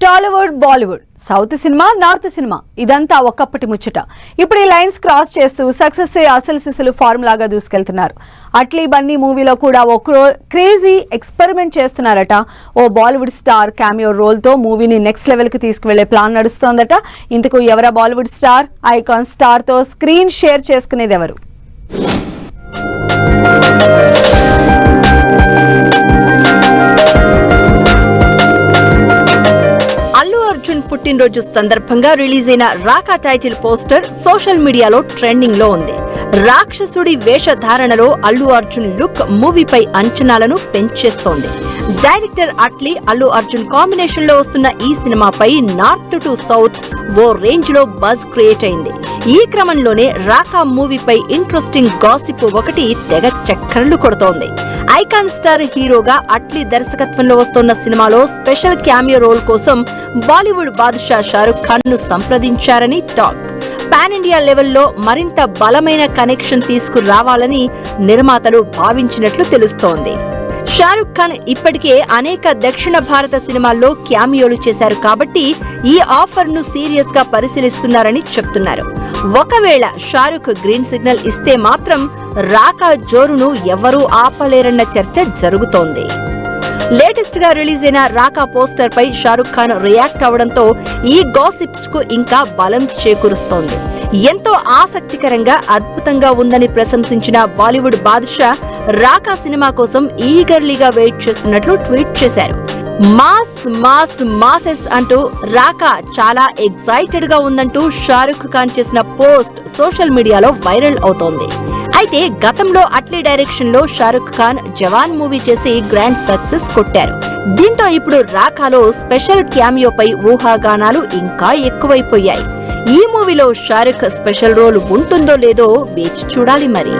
Tollywood, Bollywood, south cinema, north cinema ఇదంతా ఒకప్పటి ముచ్చట. ఇప్పుడు ఈ లైన్స్ క్రాస్ చేస్తూ సక్సెస్ అసలు సిసలు ఫార్ములాగా దూసుకెళ్తున్నారు. అట్లీ బన్నీ మూవీలో కూడా ఓ క్రేజీ ఎక్స్పెరిమెంట్ చేస్తున్నారట. ఓ బాలీవుడ్ స్టార్ క్యామియో రోల్ తో మూవీని నెక్స్ట్ లెవెల్ కి తీసుకువెళ్లే ప్లాన్ నడుస్తోందట. ఇందుకు ఎవరా బాలీవుడ్ స్టార్? ఐకాన్ స్టార్ తో స్క్రీన్ షేర్ చేసుకునేది ఎవరు? పుట్టినరోజు సందర్భంగా రిలీజ్ అయిన రాకా టైటిల్ పోస్టర్ సోషల్ మీడియాలో ట్రెండింగ్ లో ఉంది. రాక్షసుడి వేషధారణలో అల్లు అర్జున్ లుక్ మూవీపై అంచనాలను పెంచేస్తోంది. డైరెక్టర్ అట్లీ, అల్లు అర్జున్ కాంబినేషన్ లో వస్తున్న ఈ సినిమాపై నార్త్ టు సౌత్ ఓ రేంజ్ లో బజ్ క్రియేట్ అయింది. ఈ క్రమంలోనే రాకా మూవీపై ఇంట్రెస్టింగ్ గాసిప్ ఒకటి తెగ చక్కర్లు కొడుతోంది. ఐకాన్ స్టార్ హీరోగా అట్లీ దర్శకత్వంలో వస్తున్న సినిమాలో స్పెషల్ క్యామియో రోల్ కోసం బాలీవుడ్ బాద్షా షారుఖ్ ఖాన్ ను సంప్రదించారని టాక్. పాన్ ఇండియా లెవెల్లో మరింత బలమైన కనెక్షన్ తీసుకురావాలని నిర్మాతలు భావించినట్లు తెలుస్తోంది. షారుఖ్ ఖాన్ ఇప్పటికే అనేక దక్షిణ భారత సినిమాల్లో క్యామియోలు చేశారు కాబట్టి ఈ ఆఫర్ ను సీరియస్ గా పరిశీలిస్తున్నారని చెప్తున్నారు. ఒకవేళ షారుఖ్ గ్రీన్ సిగ్నల్ ఇస్తే మాత్రం రాకా జోరును ఎవరూ ఆపలేరన్న చర్చ జరుగుతోంది. లేటెస్ట్ గా రిలీజ్ అయిన రాకా పోస్టర్ పై షారుఖ్ ఖాన్ రియాక్ట్ అవడంతో ఈ గాసిప్స్ కు ఇంకా బలం చేకూరుస్తోంది. ఎంతో ఆసక్తికరంగా, అద్భుతంగా ఉందని ప్రశంసించిన బాలీవుడ్ బాద్షా రాకా సినిమా కోసం ఈగర్లీగా వెయిట్ చేస్తున్నట్లు ట్వీట్ చేశారు. మాస్ మాస్ మాసెస్ అంటూ రాకా చాలా ఎక్సైటెడ్ గా ఉందంటూ షారుఖ్ ఖాన్ చేసిన పోస్ట్ సోషల్ మీడియాలో వైరల్ అవుతోంది. అయితే గతంలో అట్లీ డైరెక్షన్ లో షారుఖ్ ఖాన్ జవాన్ మూవీ చేసి గ్రాండ్ సక్సెస్ కొట్టారు. దీంతో ఇప్పుడు రాకాలో స్పెషల్ క్యామియోపై ఊహాగానాలు ఇంకా ఎక్కువైపోయాయి. ఈ మూవీలో షారుఖ్ స్పెషల్ రోల్ ఉంటుందో లేదో వేచి చూడాలి మరి.